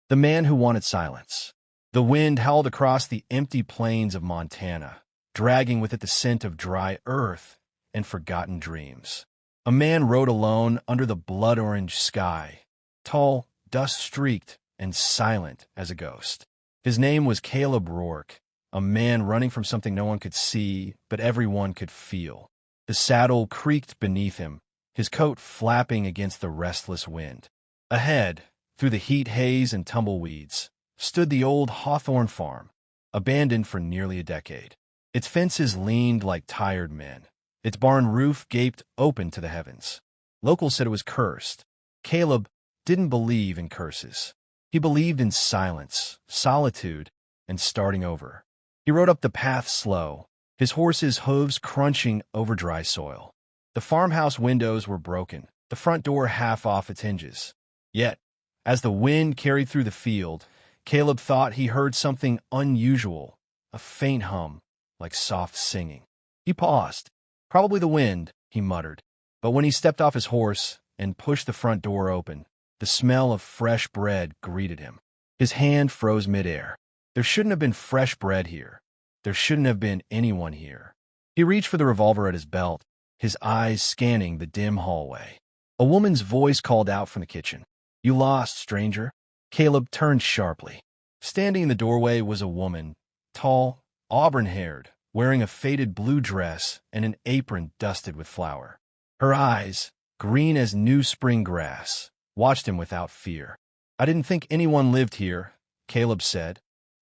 The man who wanted silence. The wind howled across the empty plains of Montana, dragging with it the scent of dry earth and forgotten dreams. A man rode alone under the blood-orange sky, tall, dust-streaked, and silent as a ghost. His name was Caleb Rourke, a man running from something no one could see, but everyone could feel. The saddle creaked beneath him, his coat flapping against the restless wind. Ahead, through the heat haze and tumbleweeds, stood the old Hawthorne Farm, abandoned for nearly a decade. Its fences leaned like tired men. Its barn roof gaped open to the heavens. Locals said it was cursed. Caleb didn't believe in curses. He believed in silence, solitude, and starting over. He rode up the path slow, his horse's hooves crunching over dry soil. The farmhouse windows were broken, the front door half off its hinges. Yet, as the wind carried through the field, Caleb thought he heard something unusual, a faint hum, like soft singing. He paused. Probably the wind, he muttered. But when he stepped off his horse and pushed the front door open, the smell of fresh bread greeted him. His hand froze midair. There shouldn't have been fresh bread here. There shouldn't have been anyone here. He reached for the revolver at his belt, his eyes scanning the dim hallway. A woman's voice called out from the kitchen. "You lost, stranger." Caleb turned sharply. Standing in the doorway was a woman, tall, auburn-haired, wearing a faded blue dress and an apron dusted with flour. Her eyes, green as new spring grass, watched him without fear. "I didn't think anyone lived here," Caleb said,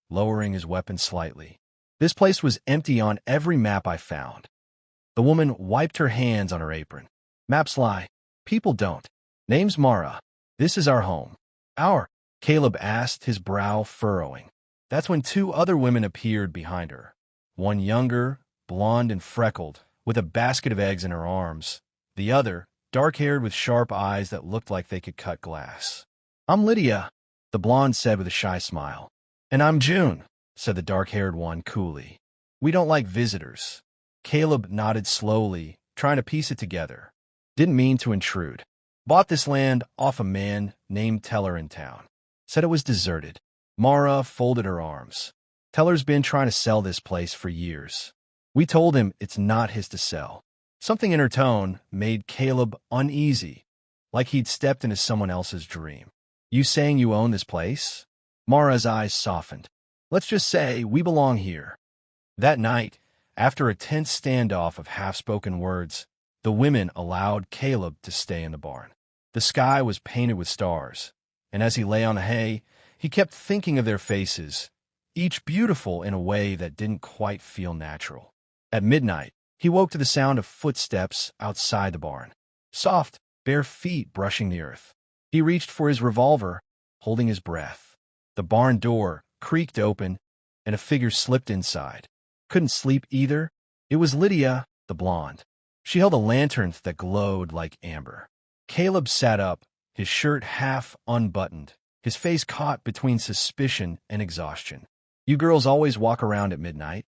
lowering his weapon slightly. "This place was empty on every map I found." The woman wiped her hands on her apron. "Maps lie. People don't. Name's Mara. This is our home." "Our?" Caleb asked, his brow furrowing. That's when two other women appeared behind her. One younger, blonde and freckled, with a basket of eggs in her arms. The other, dark-haired with sharp eyes that looked like they could cut glass. "I'm Lydia," the blonde said with a shy smile. "And I'm June," said the dark-haired one coolly. "We don't like visitors." Caleb nodded slowly, trying to piece it together. "Didn't mean to intrude. Bought this land off a man named Teller in town. Said it was deserted." Mara folded her arms. "Teller's been trying to sell this place for years. We told him it's not his to sell." Something in her tone made Caleb uneasy, like he'd stepped into someone else's dream. "You saying you own this place?" Mara's eyes softened. "Let's just say we belong here." That night, after a tense standoff of half-spoken words, the women allowed Caleb to stay in the barn. The sky was painted with stars, and as he lay on the hay, he kept thinking of their faces, each beautiful in a way that didn't quite feel natural. At midnight, he woke to the sound of footsteps outside the barn. Soft, bare feet brushing the earth. He reached for his revolver, holding his breath. The barn door creaked open, and a figure slipped inside. Couldn't sleep either. It was Lydia, the blonde. She held a lantern that glowed like amber. Caleb sat up, his shirt half unbuttoned, his face caught between suspicion and exhaustion. "You girls always walk around at midnight?"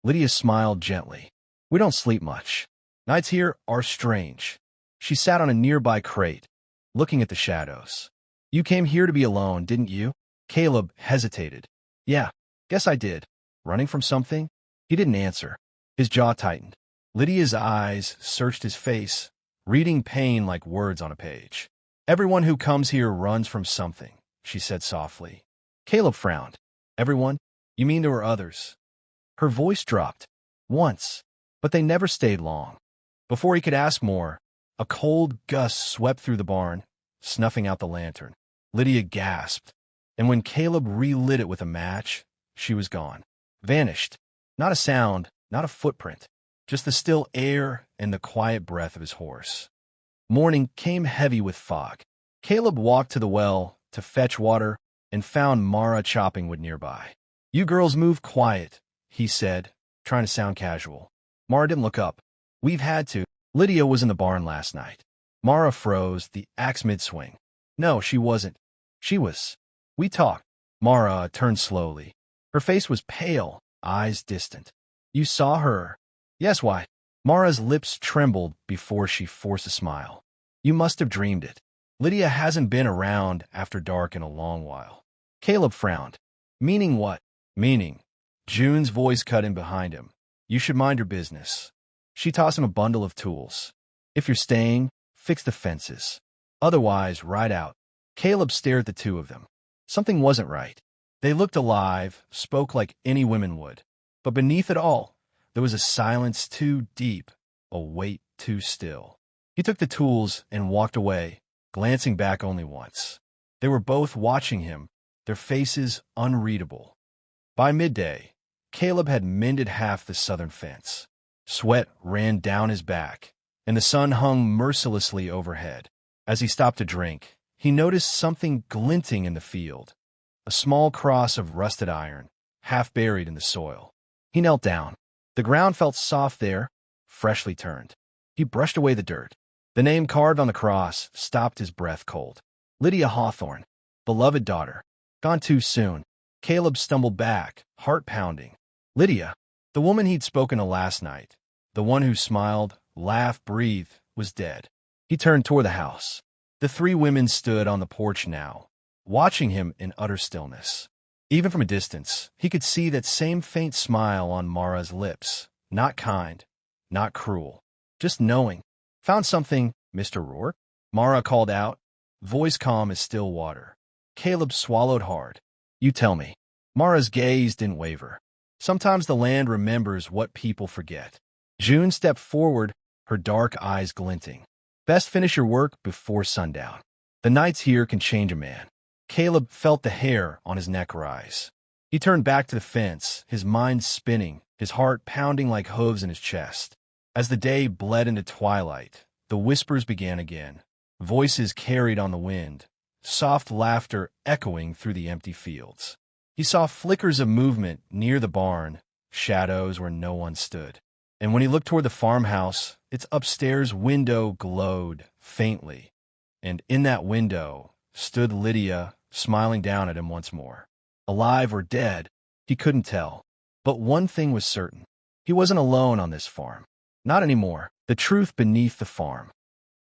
Lydia smiled gently. "We don't sleep much. Nights here are strange." She sat on a nearby crate, looking at the shadows. "You came here to be alone, didn't you?" Caleb hesitated. "Yeah, guess I did. Running from something?" He didn't answer. His jaw tightened. Lydia's eyes searched his face, reading pain like words on a page. "Everyone who comes here runs from something," she said softly. Caleb frowned. "Everyone? You mean there were others?" Her voice dropped. "Once. But they never stayed long." Before he could ask more, a cold gust swept through the barn, snuffing out the lantern. Lydia gasped, and when Caleb relit it with a match, she was gone. Vanished. Not a sound, not a footprint, just the still air and the quiet breath of his horse. Morning came heavy with fog. Caleb walked to the well to fetch water and found Mara chopping wood nearby. "You girls move quiet," he said, trying to sound casual. Mara didn't look up. "We've had to. Lydia was in the barn last night." Mara froze, the axe mid-swing. "No, she wasn't. She was. We talked." Mara turned slowly. Her face was pale, eyes distant. "You saw her?" "Yes, why?" Mara's lips trembled before she forced a smile. "You must have dreamed it. Lydia hasn't been around after dark in a long while." Caleb frowned. Meaning what? Meaning. June's voice cut in behind him. You should mind your business. She tossed him a bundle of tools. If you're staying, fix the fences. Otherwise, ride out. Caleb stared at the two of them. Something wasn't right. They looked alive, spoke like any women would. But beneath it all, there was a silence too deep, a weight too still. He took the tools and walked away, glancing back only once. They were both watching him, their faces unreadable. By midday, Caleb had mended half the southern fence. Sweat ran down his back, and the sun hung mercilessly overhead. As he stopped to drink, he noticed something glinting in the field, a small cross of rusted iron, half buried in the soil. He knelt down. The ground felt soft there, freshly turned. He brushed away the dirt. The name carved on the cross stopped his breath cold. Lydia Hawthorne, beloved daughter. Gone too soon. Caleb stumbled back, heart pounding. Lydia, the woman he'd spoken to last night, the one who smiled, laughed, breathed, was dead. He turned toward the house. The three women stood on the porch now, watching him in utter stillness. Even from a distance, he could see that same faint smile on Mara's lips. Not kind, not cruel, just knowing. Found something, Mr. Rourke? Mara called out, voice calm as still water. Caleb swallowed hard. You tell me. Mara's gaze didn't waver. Sometimes the land remembers what people forget. June stepped forward, her dark eyes glinting. Best finish your work before sundown. The nights here can change a man. Caleb felt the hair on his neck rise. He turned back to the fence, his mind spinning, his heart pounding like hooves in his chest. As the day bled into twilight, the whispers began again. Voices carried on the wind, soft laughter echoing through the empty fields. He saw flickers of movement near the barn, shadows where no one stood. And when he looked toward the farmhouse, its upstairs window glowed faintly. And in that window stood Lydia, smiling down at him once more. Alive or dead, he couldn't tell. But one thing was certain. He wasn't alone on this farm. Not anymore. The truth beneath the farm.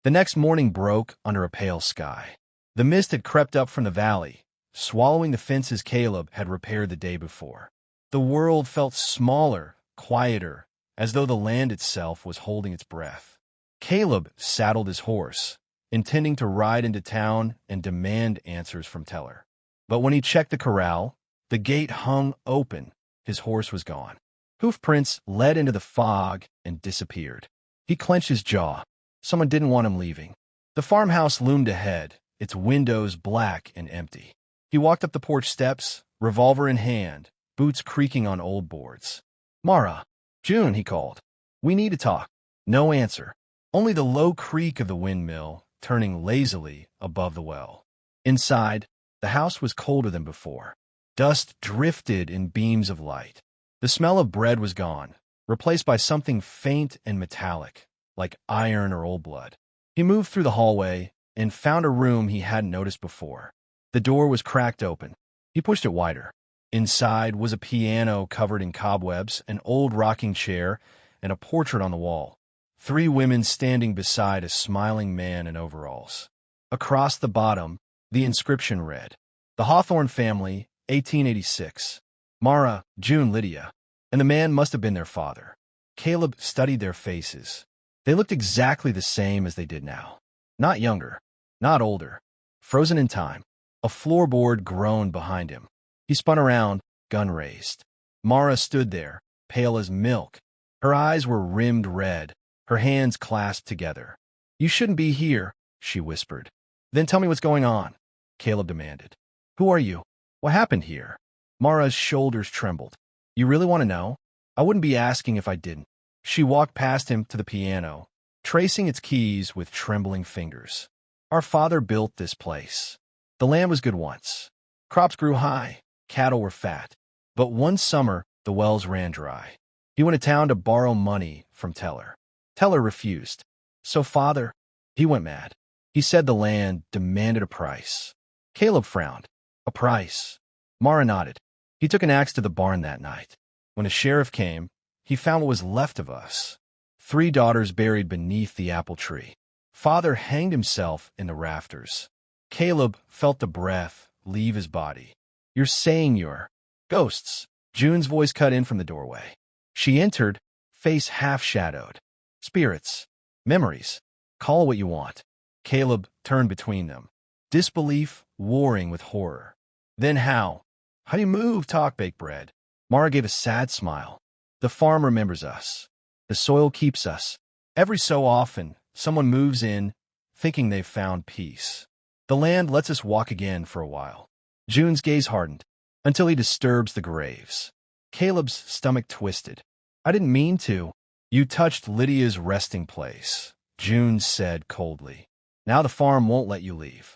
The next morning broke under a pale sky. The mist had crept up from the valley, swallowing the fences Caleb had repaired the day before. The world felt smaller, quieter, as though the land itself was holding its breath. Caleb saddled his horse, intending to ride into town and demand answers from Teller. But when he checked the corral, the gate hung open. His horse was gone. Hoof prints led into the fog and disappeared. He clenched his jaw. Someone didn't want him leaving. The farmhouse loomed ahead, its windows black and empty. He walked up the porch steps, revolver in hand, boots creaking on old boards. Mara, June, he called. We need to talk. No answer. Only the low creak of the windmill turning lazily above the well. Inside, the house was colder than before. Dust drifted in beams of light. The smell of bread was gone, replaced by something faint and metallic, like iron or old blood. He moved through the hallway and found a room he hadn't noticed before. The door was cracked open. He pushed it wider. Inside was a piano covered in cobwebs, an old rocking chair, and a portrait on the wall. Three women standing beside a smiling man in overalls. Across the bottom, the inscription read, The Hawthorne Family, 1886. Mara, June, Lydia. And the man must have been their father. Caleb studied their faces. They looked exactly the same as they did now. Not younger, not older. Frozen in time. A floorboard groaned behind him. He spun around, gun raised. Mara stood there, pale as milk. Her eyes were rimmed red, her hands clasped together. You shouldn't be here, she whispered. Then tell me what's going on, Caleb demanded. Who are you? What happened here? Mara's shoulders trembled. You really want to know? I wouldn't be asking if I didn't. She walked past him to the piano, tracing its keys with trembling fingers. Our father built this place. The land was good once. Crops grew high, cattle were fat. But one summer, the wells ran dry. He went to town to borrow money from Teller. Teller refused. So father, he went mad. He said the land demanded a price. Caleb frowned. A price. Mara nodded. He took an axe to the barn that night. When a sheriff came, he found what was left of us. 3 daughters buried beneath the apple tree. Father hanged himself in the rafters. Caleb felt the breath leave his body. You're saying you're ghosts. June's voice cut in from the doorway. She entered, face half-shadowed. Spirits. Memories. Call it what you want. Caleb turned between them, disbelief warring with horror. Then how? How do you move, talk, bake bread? Mara gave a sad smile. The farm remembers us. The soil keeps us. Every so often, someone moves in, thinking they've found peace. The land lets us walk again for a while. June's gaze hardened, until he disturbs the graves. Caleb's stomach twisted. I didn't mean to. You touched Lydia's resting place, June said coldly. Now the farm won't let you leave.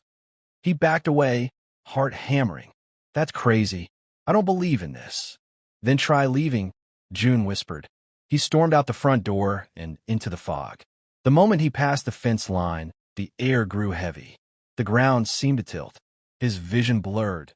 He backed away, heart hammering. That's crazy. I don't believe in this. Then try leaving, June whispered. He stormed out the front door and into the fog. The moment he passed the fence line, the air grew heavy. The ground seemed to tilt. His vision blurred.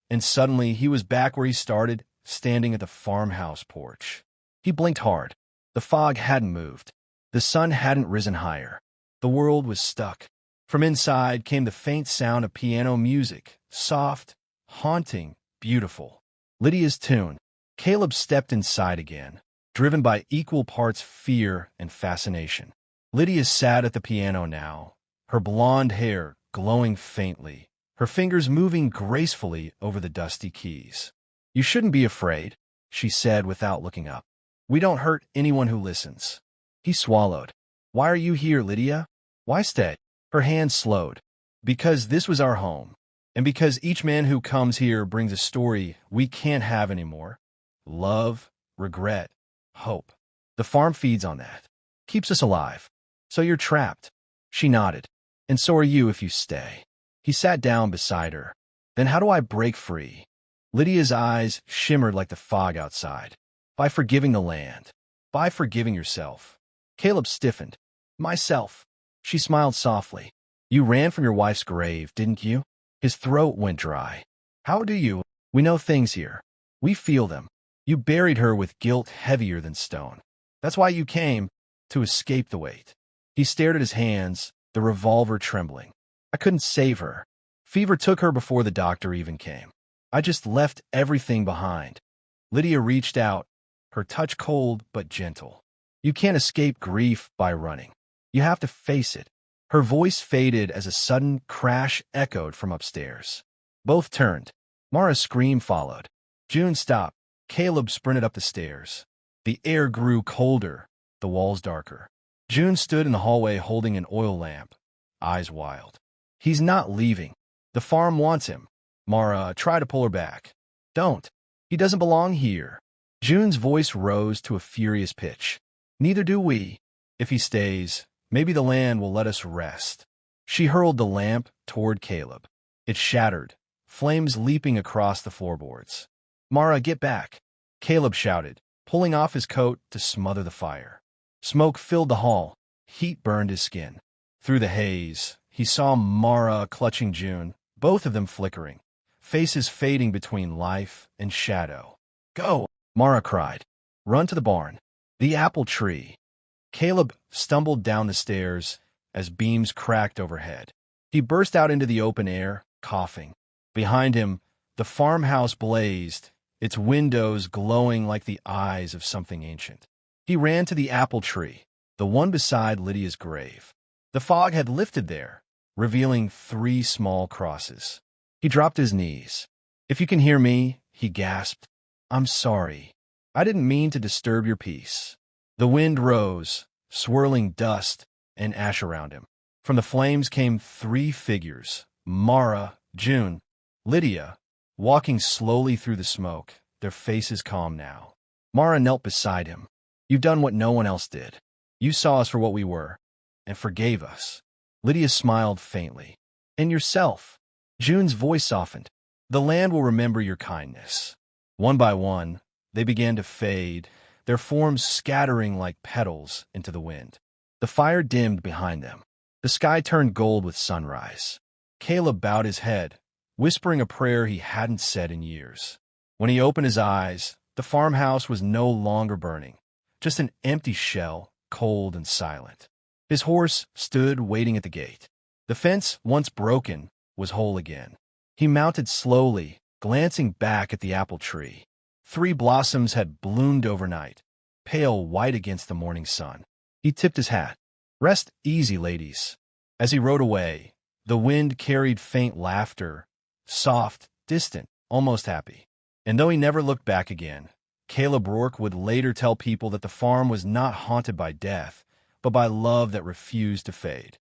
And suddenly he was back where he started, standing at the farmhouse porch. He blinked hard. The fog hadn't moved. The sun hadn't risen higher. The world was stuck. From inside came the faint sound of piano music, soft, haunting, beautiful. Lydia's tune. Caleb stepped inside again, driven by equal parts fear and fascination. Lydia sat at the piano now, her blonde hair glowing faintly, her fingers moving gracefully over the dusty keys. You shouldn't be afraid, she said without looking up. We don't hurt anyone who listens. He swallowed. Why are you here, Lydia? Why stay? Her hand slowed. Because this was our home, and because each man who comes here brings a story we can't have anymore. Love, regret, hope. The farm feeds on that. Keeps us alive. So you're trapped. She nodded. And so are you if you stay. He sat down beside her. Then how do I break free? Lydia's eyes shimmered like the fog outside. By forgiving the land. By forgiving yourself. Caleb stiffened. Myself. She smiled softly. You ran from your wife's grave, didn't you? His throat went dry. How do you? We know things here. We feel them. You buried her with guilt heavier than stone. That's why you came, to escape the weight. He stared at his hands, the revolver trembling. I couldn't save her. Fever took her before the doctor even came. I just left everything behind. Lydia reached out, her touch cold but gentle. You can't escape grief by running. You have to face it. Her voice faded as a sudden crash echoed from upstairs. Both turned. Mara's scream followed. June stopped. Caleb sprinted up the stairs. The air grew colder, the walls darker. June stood in the hallway holding an oil lamp, eyes wild. He's not leaving. The farm wants him. Mara tried to pull her back. Don't. He doesn't belong here. June's voice rose to a furious pitch. Neither do we. If he stays, maybe the land will let us rest. She hurled the lamp toward Caleb. It shattered, flames leaping across the floorboards. Mara, get back, Caleb shouted, pulling off his coat to smother the fire. Smoke filled the hall. Heat burned his skin. Through the haze, he saw Mara clutching June, both of them flickering, faces fading between life and shadow. Go, Mara cried. Run to the barn. The apple tree. Caleb stumbled down the stairs as beams cracked overhead. He burst out into the open air, coughing. Behind him, the farmhouse blazed, its windows glowing like the eyes of something ancient. He ran to the apple tree, the one beside Lydia's grave. The fog had lifted there, revealing 3 small crosses. He dropped his knees. If you can hear me, he gasped, I'm sorry. I didn't mean to disturb your peace. The wind rose, swirling dust and ash around him. From the flames came 3 figures, Mara, June, Lydia, walking slowly through the smoke, their faces calm now. Mara knelt beside him. You've done what no one else did. You saw us for what we were, and forgave us. Lydia smiled faintly. And yourself. June's voice softened. The land will remember your kindness. One by one, they began to fade, their forms scattering like petals into the wind. The fire dimmed behind them. The sky turned gold with sunrise. Caleb bowed his head, whispering a prayer he hadn't said in years. When he opened his eyes, the farmhouse was no longer burning, just an empty shell, cold and silent. His horse stood waiting at the gate. The fence, once broken, was whole again. He mounted slowly, glancing back at the apple tree. 3 blossoms had bloomed overnight, pale white against the morning sun. He tipped his hat. "Rest easy, ladies." As he rode away, the wind carried faint laughter, soft, distant, almost happy. And though he never looked back again, Caleb Rourke would later tell people that the farm was not haunted by death, but by love that refused to fade.